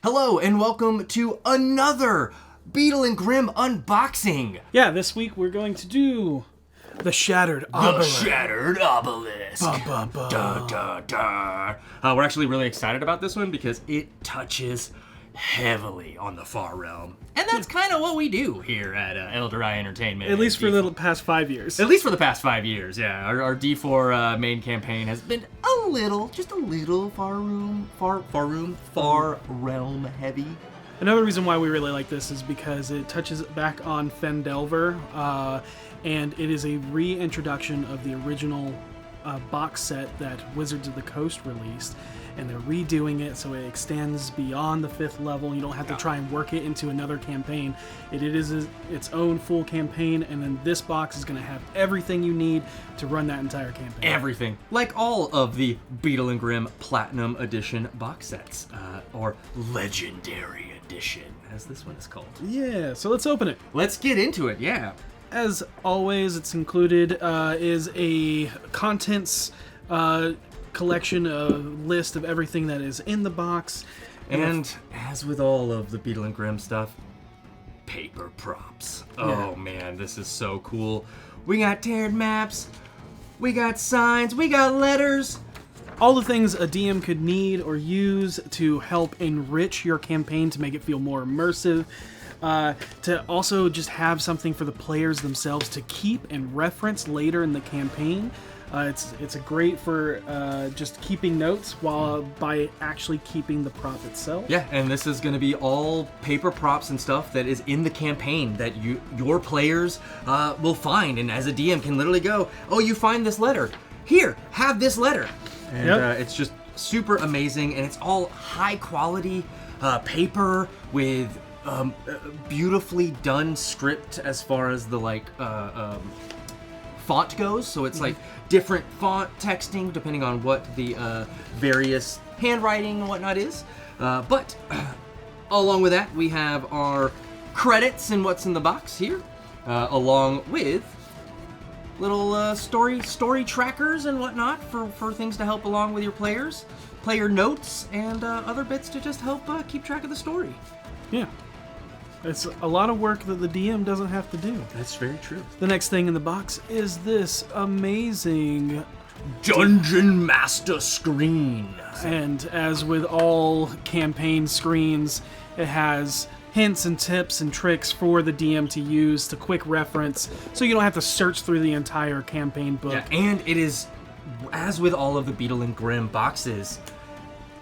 Hello and welcome to another Beadle and Grimm unboxing. Yeah, this week we're going to do the Shattered Obelisk. The Shattered Obelisk. Bum, bum, bum. Da, da, da. We're actually really excited about this one because it touches heavily on the Far Realm. And that's kind of what we do here at Elder Eye Entertainment. At least for the past 5 years. At least for the past 5 years, yeah. Our D4 main campaign has been just a little Far Realm heavy. Another reason why we really like this is because it touches back on Phandelver, and it is a reintroduction of the original box set that Wizards of the Coast released, and they're redoing it so it extends beyond the 5th level. You don't have to try and work it into another campaign. It is its own full campaign, and then this box is going to have everything you need to run that entire campaign. Everything. Like all of the Beadle and Grimm Platinum Edition box sets, or Legendary Edition, as this one is called. Yeah, so let's open it. Let's get into it, yeah. As always, it's included is a contents collection, list of everything that is in the box. And as with all of the Beadle and Grimm stuff, paper props. Oh man, this is so cool. We got tiered maps, we got signs, we got letters. All the things a DM could need or use to help enrich your campaign to make it feel more immersive. To also just have something for the players themselves to keep and reference later in the campaign. It's a great for just keeping notes while by actually keeping the prop itself. Yeah, and this is going to be all paper props and stuff that is in the campaign that your players will find, and as a DM can literally go, oh, you find this letter. Here, have this letter. And it's just super amazing, and it's all high quality paper with beautifully done script as far as the font goes. So it's like different font texting depending on what the various handwriting and whatnot is. But along with that, we have our credits and what's in the box here, along with little story trackers and whatnot for things to help along with your players, player notes, and other bits to just help keep track of the story. Yeah. It's a lot of work that the DM doesn't have to do. That's very true. The next thing in the box is this amazing Dungeon Master screen. And as with all campaign screens, it has hints and tips and tricks for the DM to use to quick reference, so you don't have to search through the entire campaign book. Yeah, and it is, as with all of the Beadle and Grimm boxes,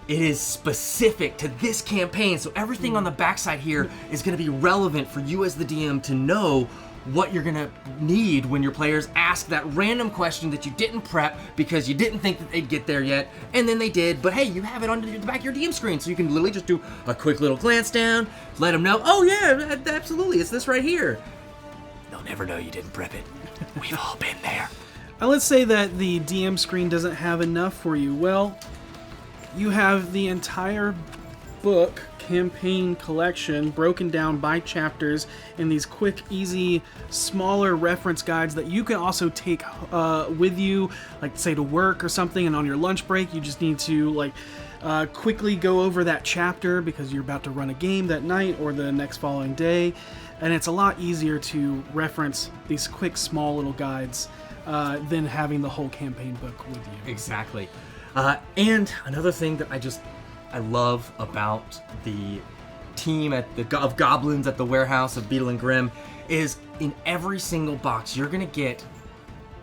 it is specific to this campaign, so everything on the backside here is going to be relevant for you as the DM to know what you're going to need when your players ask that random question that you didn't prep because you didn't think that they'd get there yet, and then they did, but hey, you have it on the back of your DM screen, so you can literally just do a quick little glance down, let them know, oh yeah, absolutely, it's this right here. They'll never know you didn't prep it. We've all been there. Let's say that the DM screen doesn't have enough for you. Well, you have the entire book campaign collection broken down by chapters in these quick, easy, smaller reference guides that you can also take with you, like say to work or something, and on your lunch break you just need to quickly go over that chapter because you're about to run a game that night or the next following day, and it's a lot easier to reference these quick, small little guides than having the whole campaign book with you. Exactly. And another thing that I love about the team of goblins at the warehouse of Beadle and Grimm is in every single box you're going to get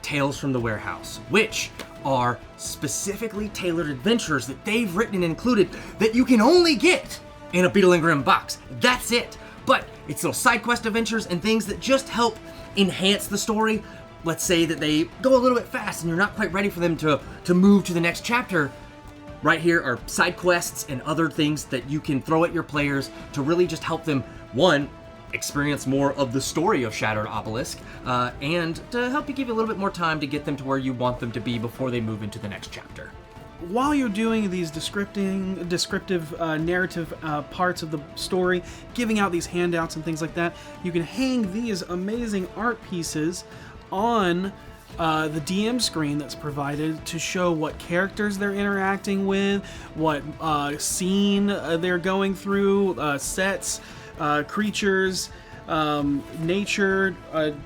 Tales from the Warehouse, which are specifically tailored adventures that they've written and included that you can only get in a Beadle and Grimm box. That's it. But it's little side quest adventures and things that just help enhance the story. Let's say that they go a little bit fast and you're not quite ready for them to move to the next chapter. Right here are side quests and other things that you can throw at your players to really just help them, one, experience more of the story of Shattered Obelisk, and to help you give you a little bit more time to get them to where you want them to be before they move into the next chapter. While you're doing these descriptive narrative parts of the story, giving out these handouts and things like that, you can hang these amazing art pieces on the DM screen that's provided to show what characters they're interacting with, what scene they're going through, sets, creatures, nature,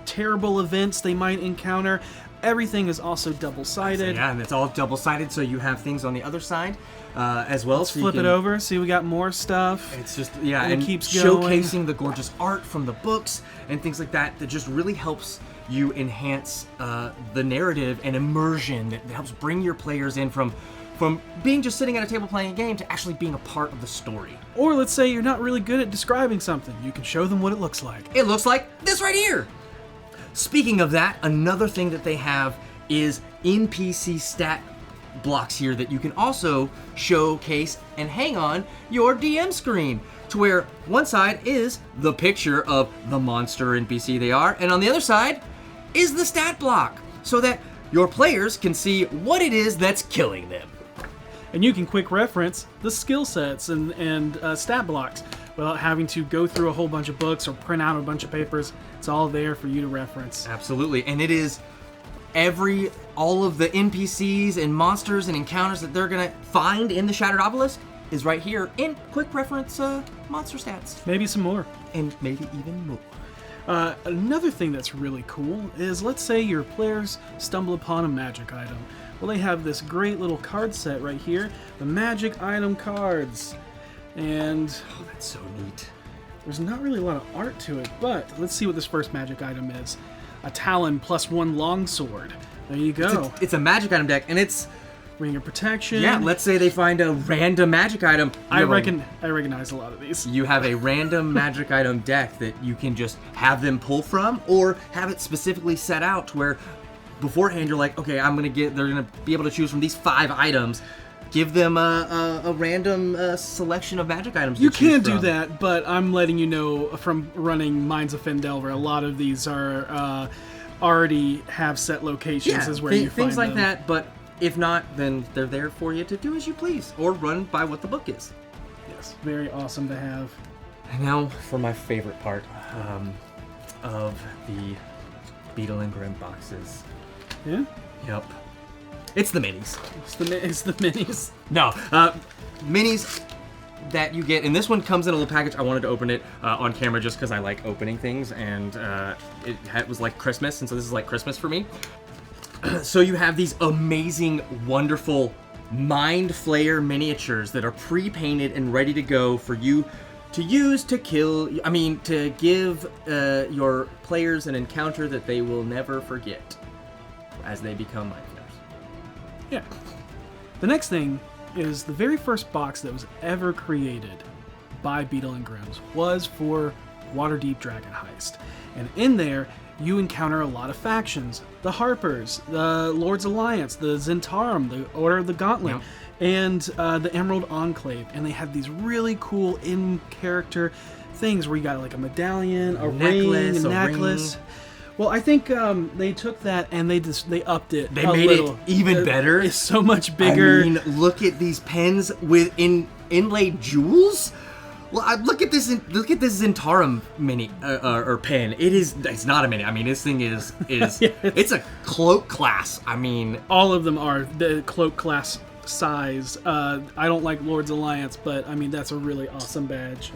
terrible events they might encounter. Everything is also double-sided. Yeah, and it's all double-sided, so you have things on the other side as well. Let's flip it over. See, we got more stuff. It's just, and it keeps going. Showcasing the gorgeous art from the books and things like that just really helps you enhance the narrative and immersion that helps bring your players in from being just sitting at a table playing a game to actually being a part of the story. Or let's say you're not really good at describing something. You can show them what it looks like. It looks like this right here. Speaking of that, another thing that they have is NPC stat blocks here that you can also showcase and hang on your DM screen, to where one side is the picture of the monster NPC they are, and on the other side is the stat block, so that your players can see what it is that's killing them. And you can quick reference the skill sets and stat blocks without having to go through a whole bunch of books or print out a bunch of papers. It's all there for you to reference. Absolutely, and it is all of the NPCs and monsters and encounters that they're gonna find in the Shattered Obelisk is right here in quick reference monster stats. Maybe some more. And maybe even more. Another thing that's really cool is, let's say your players stumble upon a magic item. Well, they have this great little card set right here, the magic item cards. And oh, that's so neat. There's not really a lot of art to it, but let's see what this first magic item is. A Talon +1 longsword. There you go. It's a magic item deck, and it's Ring of Protection. Yeah, let's say they find a random magic item. I recognize a lot of these. You have a random magic item deck that you can just have them pull from, or have it specifically set out to where beforehand you're like, okay, they're gonna be able to choose from these 5 items. Give them a random selection of magic items. You can do that, but I'm letting you know from running Mines of Phandelver, a lot of these are already have set locations as where you find things like them. that. But if not, then they're there for you to do as you please, or run by what the book is. Yes, very awesome to have. And now for my favorite part of the Beadle and Grimm boxes. Yeah? Yep. It's the minis. It's the minis. No, minis that you get, and this one comes in a little package. I wanted to open it on camera just because I like opening things, and it was like Christmas, and so this is like Christmas for me. So you have these amazing, wonderful Mind Flayer miniatures that are pre-painted and ready to go for you to use to to give your players an encounter that they will never forget as they become Mind Flayers. Yeah. The next thing is the very first box that was ever created by Beadle and Grimm's was for Waterdeep Dragon Heist. And in there, you encounter a lot of factions. The Harpers, the Lord's Alliance, the Zentarum, the Order of the Gauntlet, yep, and the Emerald Enclave. And they had these really cool in-character things where you got like a medallion, a ring, a necklace. Well, I think they took that and they upped it. They made it even better. It's so much bigger. I mean, look at these pens with inlaid jewels. Well, look at this Zentarum mini or pen. It's not a mini. I mean, this thing is it's a cloak class. I mean, all of them are the cloak class size. I don't like Lord's Alliance, but I mean that's a really awesome badge.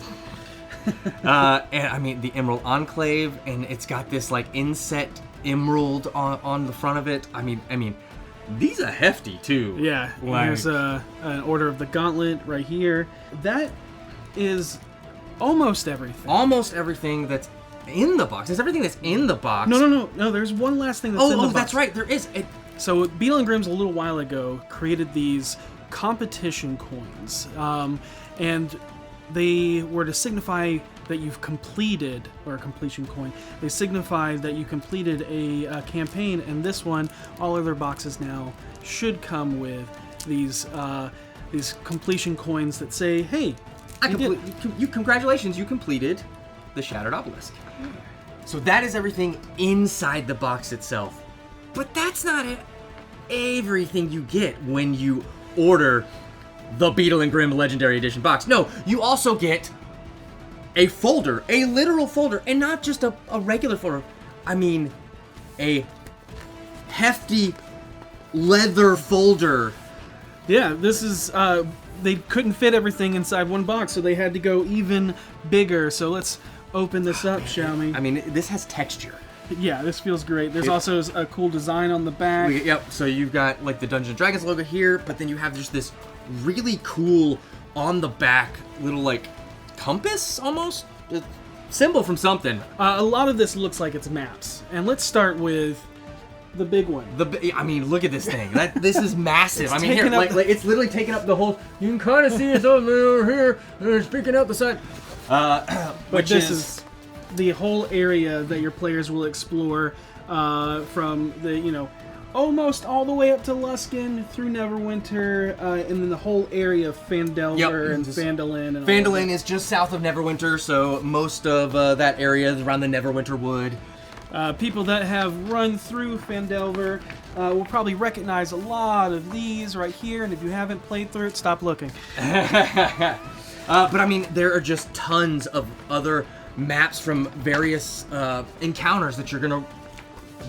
And I mean the Emerald Enclave, and it's got this like inset emerald on the front of it. I mean, these are hefty too. Yeah, here's an Order of the Gauntlet right here. That is almost everything. Almost everything that's in the box. It's everything that's in the box. No. There's one last thing that's in the box. Oh, that's right. There is. So Beadle and Grimm's a little while ago created these competition coins, and they were to signify that you've completed, or a completion coin. They signify that you completed a campaign, and this one, all other boxes now should come with these completion coins that say, "Hey, congratulations, you completed the Shattered Obelisk." So that is everything inside the box itself. But that's not everything you get when you order the Beadle and Grimm Legendary Edition box. No, you also get a folder, a literal folder, and not just a regular folder. I mean, a hefty leather folder. Yeah, this is, they couldn't fit everything inside one box, so they had to go even bigger. So let's open this up, shall we? I mean, this has texture. Yeah, this feels great. There's also a cool design on the back. Yep, so you've got like the Dungeons & Dragons logo here, but then you have just this really cool on the back little like compass almost? Symbol from something. A lot of this looks like it's maps. And let's start with the big one. I mean, look at this thing. This is massive. I mean, here, taking up like it's literally taking up the whole. You can kind of see it's over here, and it's peeking out the side. But this is the whole area that your players will explore from the, almost all the way up to Luskan, through Neverwinter, and then the whole area of Phandelver and Phandalin. And Phandalin is just south of Neverwinter, so most of that area is around the Neverwinter Wood. People that have run through Phandelver will probably recognize a lot of these right here, and if you haven't played through it, stop looking. But I mean, there are just tons of other maps from various encounters that you're gonna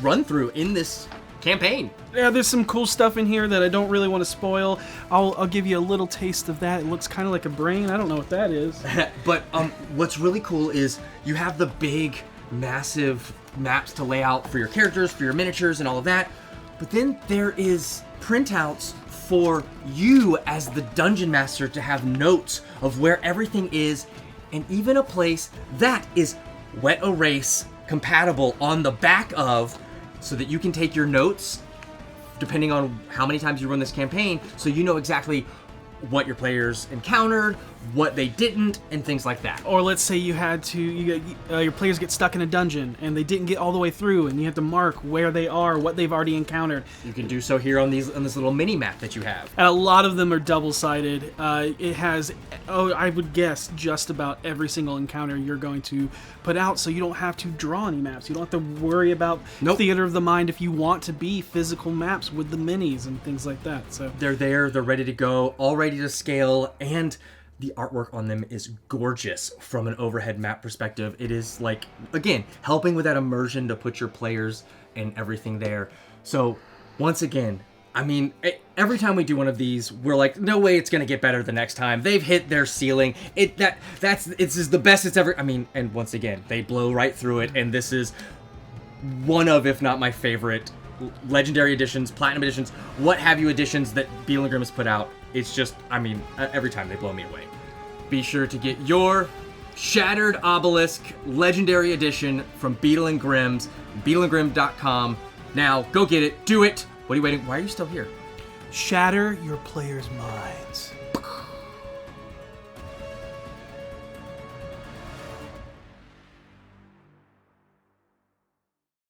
run through in this campaign. Yeah, there's some cool stuff in here that I don't really want to spoil. I'll give you a little taste of that. It looks kind of like a brain. I don't know what that is. But what's really cool is you have the big, massive maps to lay out for your characters, for your miniatures, and all of that. But then there is printouts for you as the dungeon master to have notes of where everything is, and even a place that is wet erase compatible on the back of, so that you can take your notes depending on how many times you run this campaign, so you know exactly what your players encountered, what they didn't, and things like that. Or let's say your players get stuck in a dungeon and they didn't get all the way through, and you have to mark where they are, what they've already encountered. You can do so here on this little mini map that you have. And a lot of them are double-sided. It has, I would guess, just about every single encounter you're going to put out, so you don't have to draw any maps. You don't have to worry about theater of the mind if you want to be physical maps with the minis and things like that. So they're there, they're ready to go, all ready to scale, and the artwork on them is gorgeous from an overhead map perspective. It is like, again, helping with that immersion to put your players and everything there. So once again, I mean, every time we do one of these, we're like, no way it's gonna get better the next time. They've hit their ceiling. It's the best it's ever. I mean, and once again, they blow right through it, and this is one of, if not my favorite, legendary editions, platinum editions, what have you editions that Beadle and Grimm has put out. It's just, I mean, every time they blow me away. Be sure to get your Shattered Obelisk Legendary Edition from Beadle and Grimm's, beadleandgrimm.com. Now, go get it. Do it. What are you waiting? Why are you still here? shatter your players' minds.